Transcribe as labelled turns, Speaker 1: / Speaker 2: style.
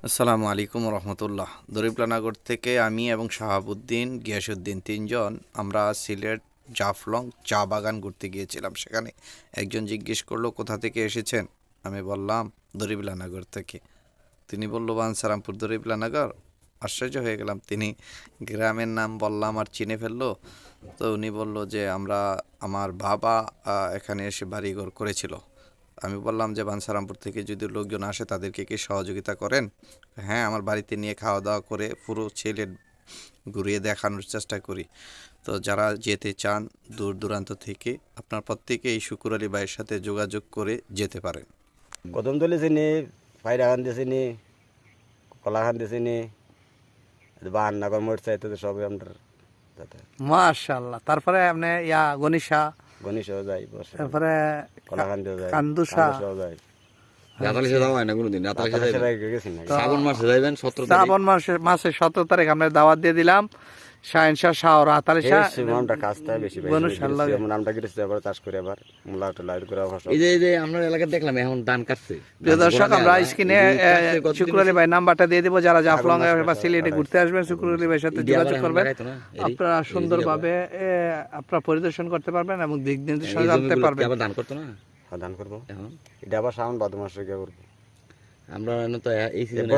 Speaker 1: আসসালামু আলাইকুম রহমতুল্লাহ। দরিপ্লানাগর থেকে আমি এবং শাহাবুদ্দিন, গিয়াসুদ্দিন তিনজন আমরা সিলেট জাফলং চা বাগান ঘুরতে গিয়েছিলাম। সেখানে একজন জিজ্ঞেস করলো কোথা থেকে এসেছেন। আমি বললাম দরিপ্লানাগর থেকে। তিনি বলল বানসারামপুর দরিপ্লানাগর। আশ্চর্য হয়ে গেলাম, তিনি গ্রামের নাম বললাম আর চিনে ফেললো। তো উনি বলল যে আমার বাবা এখানে এসে বাড়িঘর করেছিল। আমি বললাম যে বানসারামপুর থেকে যদি লোকজন আসে তাদেরকে কি সহযোগিতা করেন? হ্যাঁ, আমার বাড়িতে নিয়ে খাওয়া দাওয়া করে পুরো সিলেট ঘুরিয়ে দেখানোর চেষ্টা করি। তো যারা যেতে চান দূর দূরান্ত থেকে, আপনার প্রত্যেকে এই শুকুর আলী ভাইয়ের সাথে যোগাযোগ করে যেতে পারেন।
Speaker 2: কদমতলি চিনি, ফাইরা খান দিয়ে চিনি, কলা খান দিয়ে চিনি, বাহান্নগর মোড় চাইতে তো সবই আমরা যাতায়াত।
Speaker 3: মাশাআল্লাহ। তারপরে আপনি গনিশা,
Speaker 2: গণেশও যাই, বসে
Speaker 3: তারপরে
Speaker 2: কলা খান দিয়ে যাই,
Speaker 3: কান্দুসা।
Speaker 2: কান্দুসাও যাই।
Speaker 4: রাতালিশে যাওয়া হয় না কোনোদিন। রাতালিশে যাইবেন,
Speaker 2: রাতারাশি গেছি না।
Speaker 4: শ্রাবণ মাসে যাইবেন 17 তারিখ।
Speaker 3: শ্রাবণ মাসের 17 তারিখ আমরা দাওয়াত দিয়ে দিলাম। শাহিনশাহ শাহ রাতালিশা
Speaker 2: আমরা কাজটা বেশি পাই।
Speaker 3: গণেশাল্লাহ।
Speaker 2: নামটা গেছি, আবার চাষ করে আবার মূলা লাইট করে ফসল।
Speaker 4: এই যে আমরা এলাকায় দেখলাম এখন ধান কাটছে।
Speaker 3: প্রিয় দর্শক, আমরা স্ক্রিনে
Speaker 4: কতদিন
Speaker 3: শুকুর আলী ভাই নাম্বারটা দিয়ে দেবো। যারা জাফলং বা সিলেটে ঘুরতে আসবেন শুকুর আলী ভাইয়ের সাথে যোগাযোগ করবেন। আপনারা সুন্দরভাবে আপনারা পরিদর্শন করতে পারবেন এবং দিক নির্দেশনা জানতে পারবেন।
Speaker 4: আবার ধান করতো না
Speaker 2: ধান করবো,
Speaker 4: এখন।
Speaker 2: এটা আবার শ্রাবণ ভাদ্র মাসে গিয়ে করবো।
Speaker 4: আমরা তো এই সিজনে